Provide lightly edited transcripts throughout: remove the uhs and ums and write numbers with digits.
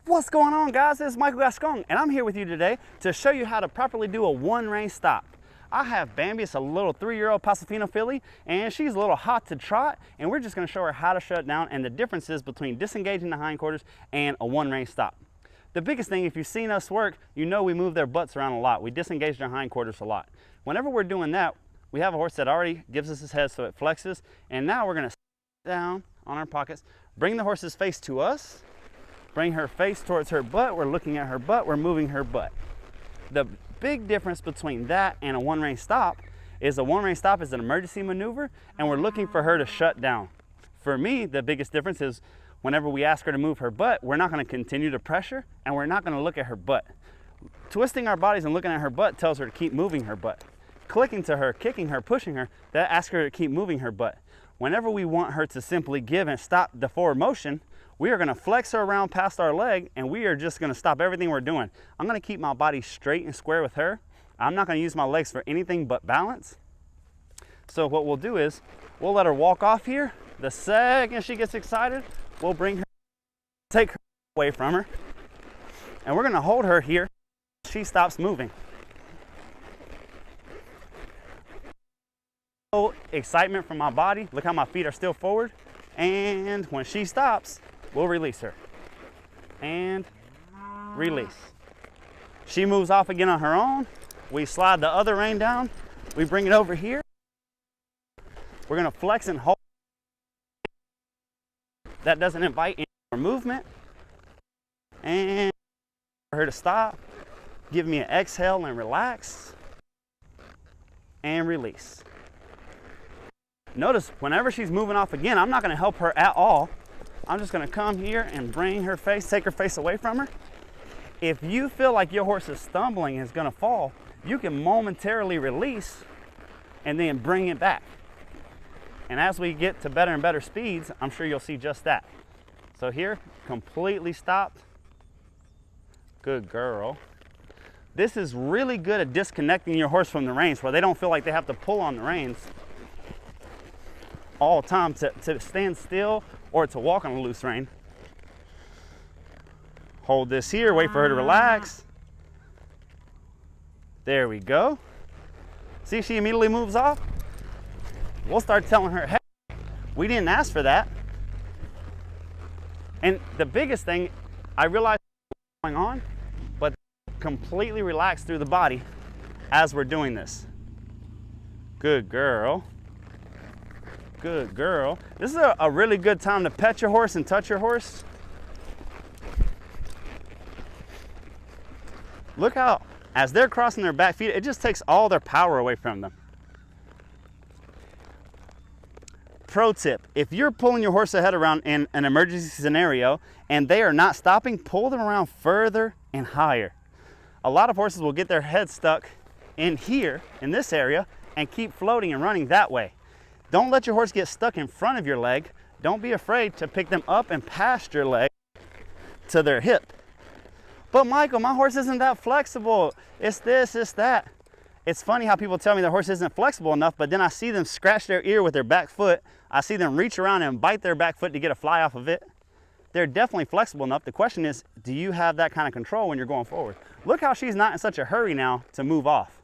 What's going on, guys? This is Michael Gascon, and I'm here with you today to show you how to properly do a one rein stop. I have Bambi. It's a little 3-year-old Paso Fino filly, and she's a little hot to trot, and we're just going to show her how to shut down and the differences between disengaging the hindquarters and a one rein stop. The biggest thing, if you've seen us work, you know we move their butts around a lot. We disengage their hindquarters a lot. Whenever we're doing that, we have a horse that already gives us his head so it flexes, and now we're going to sit down on our pockets, bring the horse's face to us, bring her face towards her butt. We're looking at her butt. We're moving her butt. The big difference between that and a one rein stop is a one rein stop is an emergency maneuver, and we're looking for her to shut down. For me, the biggest difference is whenever we ask her to move her butt, we're not going to continue to pressure, and we're not going to look at her butt. Twisting our bodies and looking at her butt tells her to keep moving her butt. Clicking to her, kicking her, pushing her, that asks her to keep moving her butt. Whenever we want her to simply give and stop the forward motion, we are going to flex her around past our leg, and we are just going to stop everything we're doing. I'm going to keep my body straight and square with her. I'm not going to use my legs for anything but balance. So what we'll do is we'll let her walk off here. The second she gets excited, we'll bring her, take her away from her, and we're going to hold her here. She stops moving. Excitement from my body. Look how my feet are still forward. And when she stops, we'll release her and release. She moves off again on her own. We slide the other rein down. We bring it over here. We're going to flex and hold. That doesn't invite any more movement. And for her to stop, give me an exhale and relax and release. Notice whenever she's moving off again, I'm not going to help her at all. I'm just going to come here and bring her face, take her face away from her. If you feel like your horse is stumbling and is going to fall, you can momentarily release and then bring it back. And as we get to better and better speeds, I'm sure you'll see just that. So here, completely stopped. Good girl. This is really good at disconnecting your horse from the reins where they don't feel like they have to pull on the reins all the time to stand still or to walk on a loose rein. Hold this here, wait for her to relax. There we go. See, she immediately moves off. We'll start telling her, hey, we didn't ask for that. And the biggest thing, I realize what's going on, but completely relax through the body as we're doing this. Good girl. Good girl. This is a really good time to pet your horse and touch your horse. Look how, as they're crossing their back feet, it just takes all their power away from them. Pro tip, if you're pulling your horse ahead around in an emergency scenario and they are not stopping, pull them around further and higher. A lot of horses will get their head stuck in here, in this area, and keep floating and running that way. Don't let your horse get stuck in front of your leg. Don't be afraid to pick them up and past your leg to their hip. But Michael, my horse isn't that flexible. It's this, it's that. It's funny how people tell me their horse isn't flexible enough, but then I see them scratch their ear with their back foot. I see them reach around and bite their back foot to get a fly off of it. They're definitely flexible enough. The question is, do you have that kind of control when you're going forward? Look how she's not in such a hurry now to move off.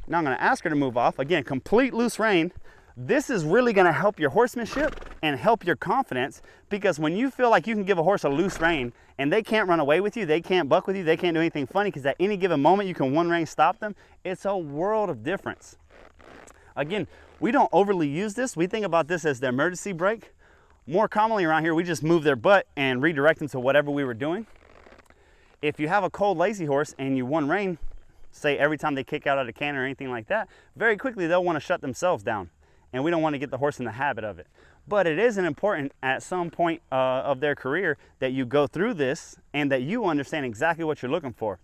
Now I'm going to ask her to move off. Again, complete loose rein. This is really going to help your horsemanship and help your confidence, because when you feel like you can give a horse a loose rein and they can't run away with you, they can't buck with you, they can't do anything funny, because at any given moment you can one rein stop them, it's a world of difference. Again, we don't overly use this. We think about this as the emergency brake. More commonly around here, we just move their butt and redirect them to whatever we were doing. If you have a cold, lazy horse and you one rein, say every time they kick out at a canter or anything like that, very quickly they'll want to shut themselves down, and we don't want to get the horse in the habit of it. But it is important at some point of their career that you go through this and that you understand exactly what you're looking for.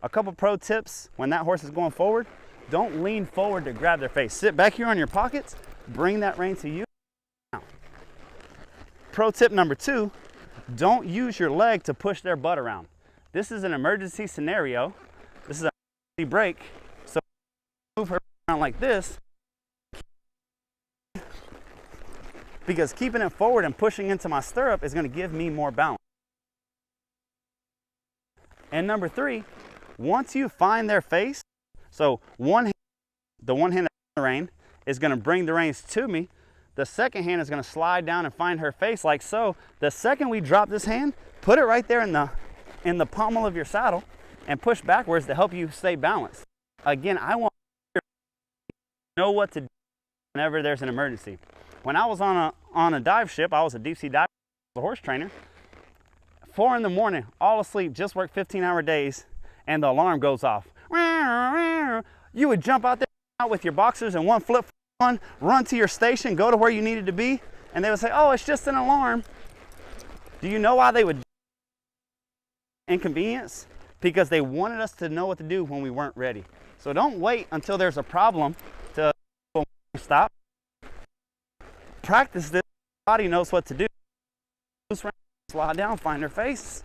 A couple pro tips when that horse is going forward: don't lean forward to grab their face. Sit back here on your pockets, bring that rein to you. Now, pro tip number 2, don't use your leg to push their butt around. This is an emergency scenario. This is a break, so move her around like this, because keeping it forward and pushing into my stirrup is going to give me more balance. And number 3, once you find their face, so the one hand on the rein is going to bring the reins to me. The second hand is going to slide down and find her face like so. The second we drop this hand, put it right there in the pommel of your saddle and push backwards to help you stay balanced. Again, I want you to know what to do whenever there's an emergency. When I was on a dive ship, I was a deep sea diver, a horse trainer. 4 in the morning, all asleep, just worked 15-hour days, and the alarm goes off. You would jump out there with your boxers and one flip on, run to your station, go to where you needed to be, and they would say, oh, it's just an alarm. Do you know why they would inconvenience? Because they wanted us to know what to do when we weren't ready. So don't wait until there's a problem to stop. Practice this. Body knows what to do. Slide down, find her face.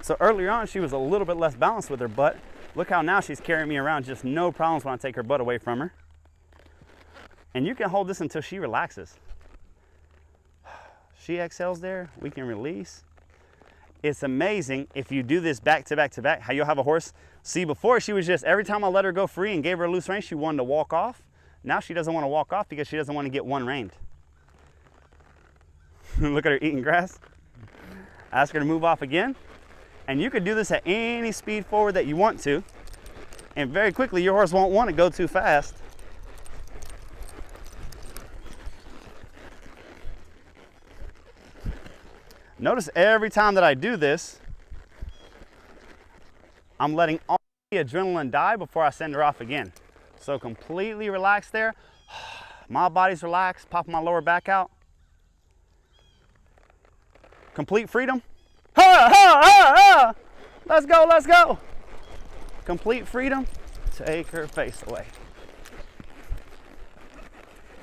So earlier on, she was a little bit less balanced with her butt. Look how now she's carrying me around, just no problems when I take her butt away from her. And you can hold this until she relaxes. She exhales there, we can release. It's amazing if you do this back to back to back, how you'll have a horse. See, before she was just, every time I let her go free and gave her a loose rein, she wanted to walk off. Now she doesn't want to walk off because she doesn't want to get one reined. Look at her eating grass. Ask her to move off again. And you could do this at any speed forward that you want to. And very quickly, your horse won't want to go too fast. Notice every time that I do this, I'm letting all the adrenaline die before I send her off again. So completely relaxed there. My body's relaxed, popping my lower back out. Complete freedom. Ha, ha, ha, ha. Let's go, let's go. Complete freedom. Take her face away.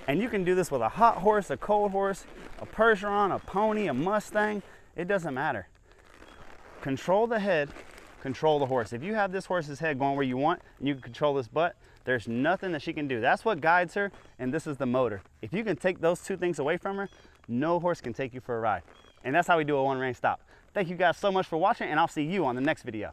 And you can do this with a hot horse, a cold horse, a Percheron, a pony, a Mustang. It doesn't matter. Control the head, control the horse. If you have this horse's head going where you want, and you can control this butt, there's nothing that she can do. That's what guides her, and this is the motor. If you can take those two things away from her, no horse can take you for a ride. And that's how we do a one rein stop. Thank you guys so much for watching, and I'll see you on the next video.